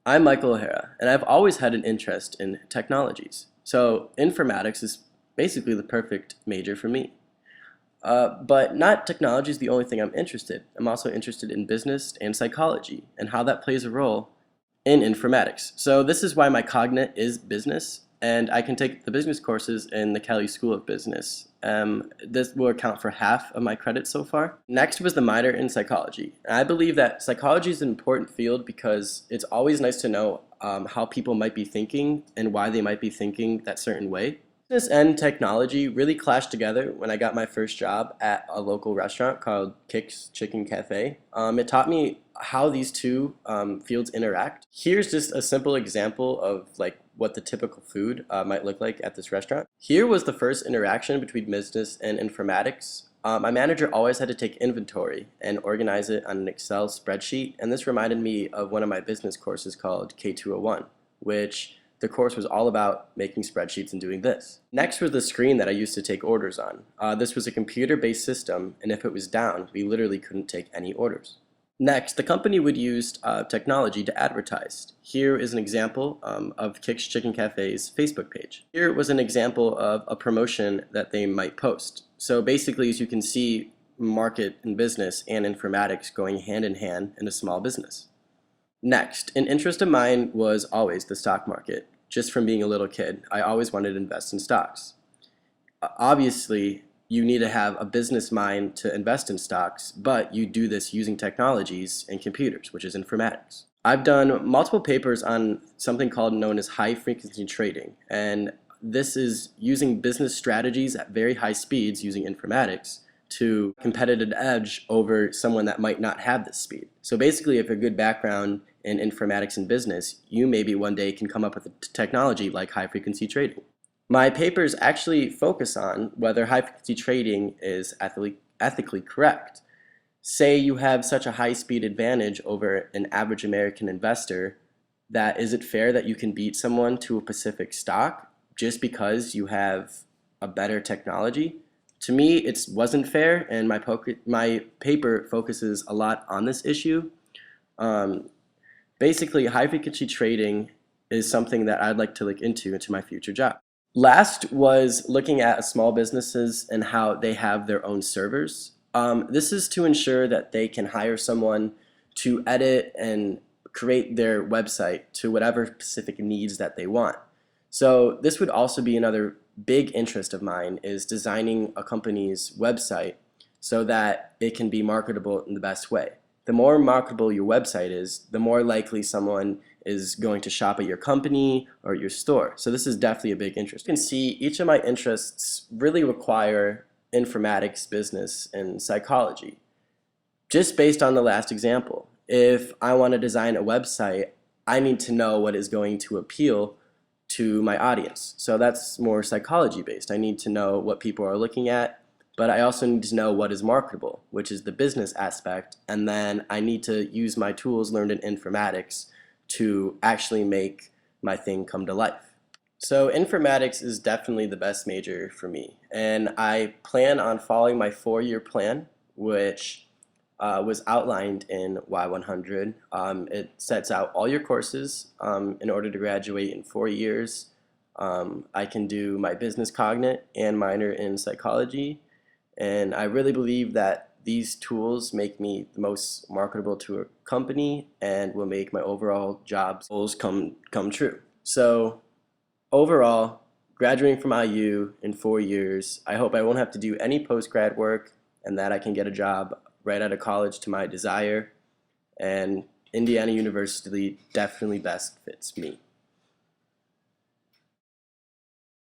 I'm Michael O'Hara, and I've always had an interest in technologies. So informatics is basically the perfect major for me. But not technology is the only thing I'm interested. I'm also interested in business and psychology and how that plays a role in informatics. So this is why my cognate is business, and I can take the business courses in the Kelley School of Business. This will account for half of my credits so far. Next was the minor in psychology. And I believe that psychology is an important field because it's always nice to know how people might be thinking and why they might be thinking that certain way. Business and technology really clashed together when I got my first job at a local restaurant called Kick's Chicken Cafe. It taught me how these two fields interact. Here's just a simple example of like what the typical food might look like at this restaurant. Here was the first interaction between business and informatics. My manager always had to take inventory and organize it on an Excel spreadsheet, and this reminded me of one of my business courses called K201, which the course was all about making spreadsheets and doing this. Next was the screen that I used to take orders on. This was a computer-based system, and if it was down, we literally couldn't take any orders. Next, the company would use technology to advertise. Here is an example of Kick's Chicken Cafe's Facebook page. Here was an example of a promotion that they might post. So basically, as you can see, market and business and informatics going hand in hand in a small business. Next, an interest of mine was always the stock market. Just from being a little kid, I always wanted to invest in stocks. Obviously, you need to have a business mind to invest in stocks, but you do this using technologies and computers, which is informatics. I've done multiple papers on something called known as high frequency trading, and this is using business strategies at very high speeds using informatics to competitive edge over someone that might not have this speed. So basically, if you have a good background in informatics and business, you maybe one day can come up with a technology like high frequency trading. My papers actually focus on whether high frequency trading is ethically correct. Say you have such a high speed advantage over an average American investor, that is it fair that you can beat someone to a specific stock just because you have a better technology? To me, it wasn't fair, and my paper focuses a lot on this issue. Basically, high frequency trading is something that I'd like to look into my future job. Last was looking at small businesses and how they have their own servers. This is to ensure that they can hire someone to edit and create their website to whatever specific needs that they want. So this would also be another big interest of mine, is designing a company's website so that it can be marketable in the best way. The more marketable your website is, the more likely someone is going to shop at your company or your store. So this is definitely a big interest. You can see each of my interests really require informatics, business, and psychology. Just based on the last example, if I want to design a website, I need to know what is going to appeal to my audience. So that's more psychology based. I need to know what people are looking at, but I also need to know what is marketable, which is the business aspect, and then I need to use my tools learned in informatics to actually make my thing come to life. So informatics is definitely the best major for me, and I plan on following my 4-year plan, which was outlined in Y100. It sets out all your courses in order to graduate in 4 years. I can do my business cognate and minor in psychology, and I really believe that these tools make me the most marketable to a company and will make my overall job goals come true. So overall, graduating from IU in 4 years, I hope I won't have to do any post-grad work and that I can get a job right out of college to my desire, and Indiana University definitely best fits me.